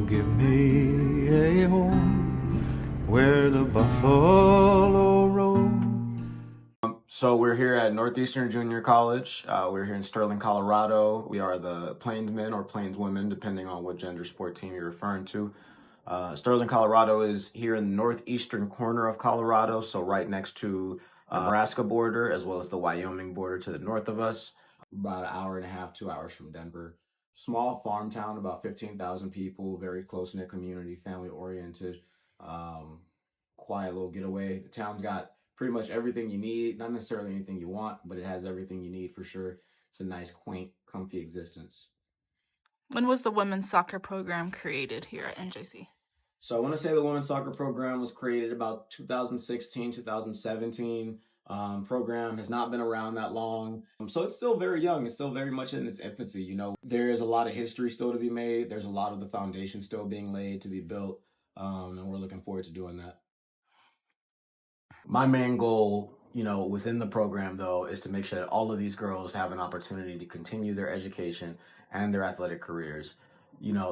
Oh, give me a home where the buffalo roam. So we're here at Northeastern Junior College. We're here in Sterling, Colorado. We are the Plainsmen or Plainswomen, depending on what gender sport team you're referring to. Sterling, Colorado is here in the northeastern corner of Colorado, so right next to Nebraska border as well as the Wyoming border to the north of us. About an hour and a half, 2 hours from Denver. Small farm town, about 15,000 people, very close-knit community, family-oriented, quiet little getaway. The town's got pretty much everything you need, not necessarily anything you want, but it has everything you need for sure. It's a nice, quaint, comfy existence. When was the women's soccer program created here at NJC? So I want to say the women's soccer program was created about 2016, 2017. Program has not been around that long. So it's still very young. It's still very much in its infancy. You know, there is a lot of history still to be made. There's a lot of the foundation still being laid to be built. And we're looking forward to doing that. My main goal, within the program though, is to make sure that all of these girls have an opportunity to continue their education and their athletic careers.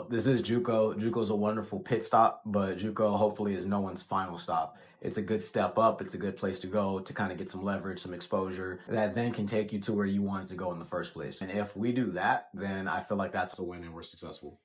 This is JUCO. JUCO is a wonderful pit stop, but JUCO hopefully is no one's final stop. It's a good step up. It's a good place to go to kind of get some leverage, some exposure that then can take you to where you wanted to go in the first place. And if we do that, then I feel like that's a win and we're successful.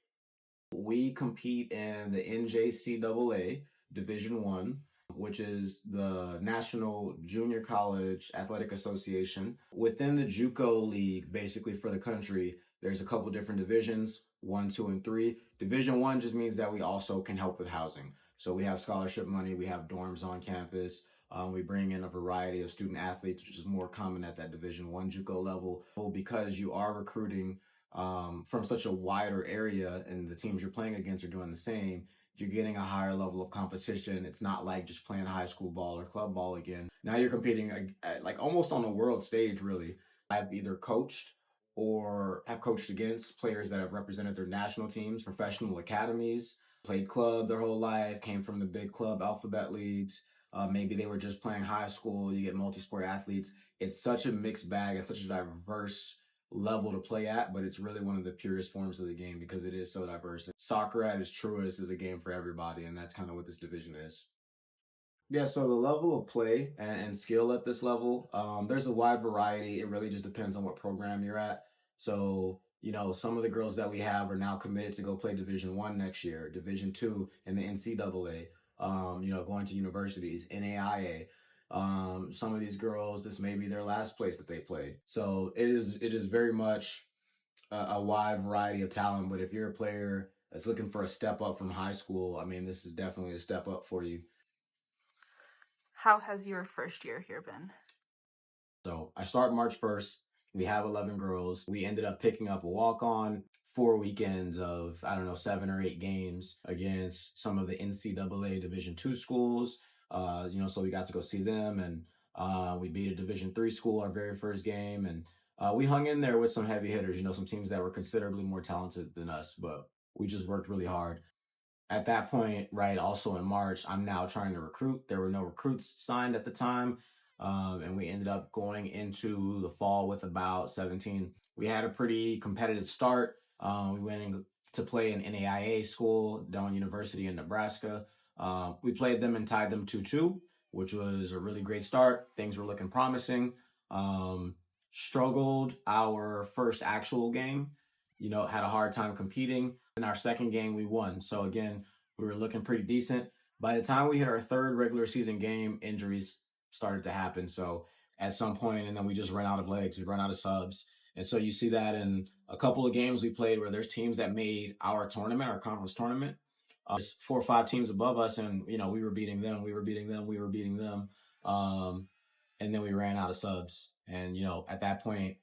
We compete in the NJCAA Division One, which is the National Junior College Athletic Association. Within the JUCO league, basically for the country, there's a couple different divisions, 1, 2, and 3. Division 1 just means that we also can help with housing. So we have scholarship money, we have dorms on campus, we bring in a variety of student athletes, which is more common at that Division 1 JUCO level. Because you are recruiting from such a wider area and the teams you're playing against are doing the same, you're getting a higher level of competition. It's not like just playing high school ball or club ball again. Now you're competing like almost on a world stage, really. I've either coached or have coached against players that have represented their national teams, professional academies, played club their whole life, came from the big club alphabet leagues. Maybe they were just playing high school. You get multi-sport athletes. It's such a mixed bag. It's such a diverse level to play at, but it's really one of the purest forms of the game because it is so diverse. Soccer at its truest is a game for everybody, and that's kind of what this division is. Yeah, so the level of play and skill at this level, there's a wide variety. It really just depends on what program you're at. So, some of the girls that we have are now committed to go play Division One next year, Division Two in the NCAA, going to universities, NAIA. Some of these girls, this may be their last place that they play. So it is very much a wide variety of talent. But if you're a player that's looking for a step up from high school, I mean, this is definitely a step up for you. How has your first year here been? So I start March 1st. We have 11 girls. We ended up picking up a walk-on, 4 weekends of, 7 or 8 games against some of the NCAA Division II schools. So we got to go see them, and we beat a Division III school our very first game, and we hung in there with some heavy hitters, some teams that were considerably more talented than us, but we just worked really hard. At that point, right, also in March, I'm now trying to recruit. There were no recruits signed at the time, and we ended up going into the fall with about 17. We had a pretty competitive start. We went in to play an NAIA school, Down University in Nebraska. We played them and tied them 2-2, which was a really great start. Things were looking promising. Struggled our first actual game, had a hard time competing. In our second game, we won. So again, we were looking pretty decent. By the time we hit our third regular season game, injuries started to happen. So at some point, and then we just ran out of legs, we ran out of subs. And so you see that in a couple of games we played where there's teams that made our tournament, our conference tournament, 4 or 5 teams above us, and we were beating them, and then we ran out of subs. And at that point,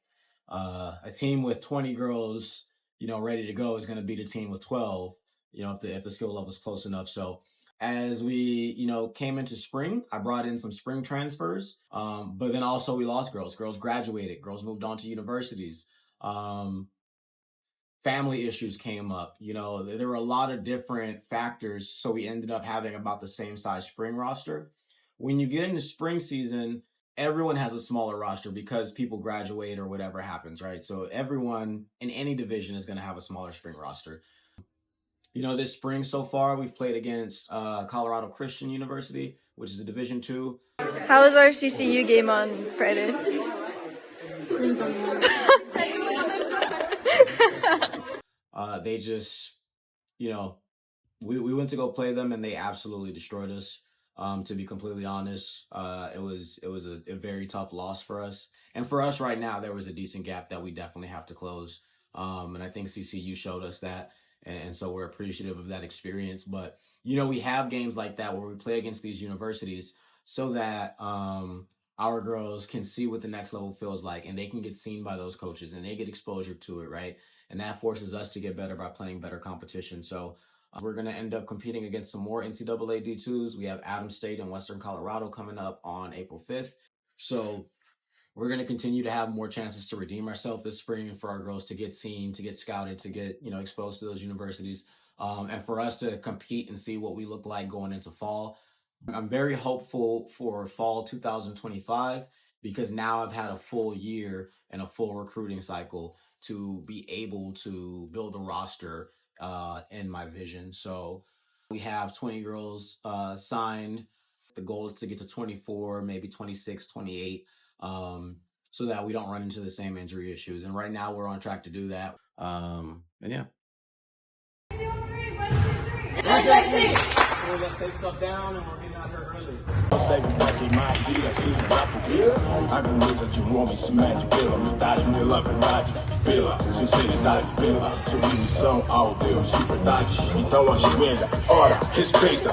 a team with 20 girls, ready to go is going to beat a team with 12, if the skill level is close enough. So as we, came into spring, I brought in some spring transfers, but then also we lost girls. Girls graduated. Girls moved on to universities. Family issues came up. There were a lot of different factors, so we ended up having about the same size spring roster. When you get into spring season, everyone has a smaller roster because people graduate or whatever happens, right? So everyone in any division is going to have a smaller spring roster. This spring so far, we've played against Colorado Christian University, which is a Division II. How was our CCU game on Friday? They just, we went to go play them and they absolutely destroyed us. To be completely honest, it was a very tough loss for us. And for us right now, there was a decent gap that we definitely have to close. And I think CCU showed us that. And so we're appreciative of that experience. But, we have games like that where we play against these universities so that our girls can see what the next level feels like and they can get seen by those coaches and they get exposure to it, right? And that forces us to get better by playing better competition. So we're going to end up competing against some more NCAA D2s. We have Adams State and Western Colorado coming up on April 5th. So we're going to continue to have more chances to redeem ourselves this spring and for our girls to get seen, to get scouted, to get, exposed to those universities, and for us to compete and see what we look like going into fall. I'm very hopeful for fall 2025 because now I've had a full year and a full recruiting cycle to be able to build a roster in my vision. So we have 20 girls signed. The goal is to get to 24, maybe 26, 28, so that we don't run into the same injury issues. And right now we're on track to do that. And yeah. Let's take stuff down and we're getting out here early. I can look at you, want me some magic bill. I'm dodging me love and dodging bill. She said it dodging bill. So we some all bills. She for dodging. Então hoje venda, ora, respeita.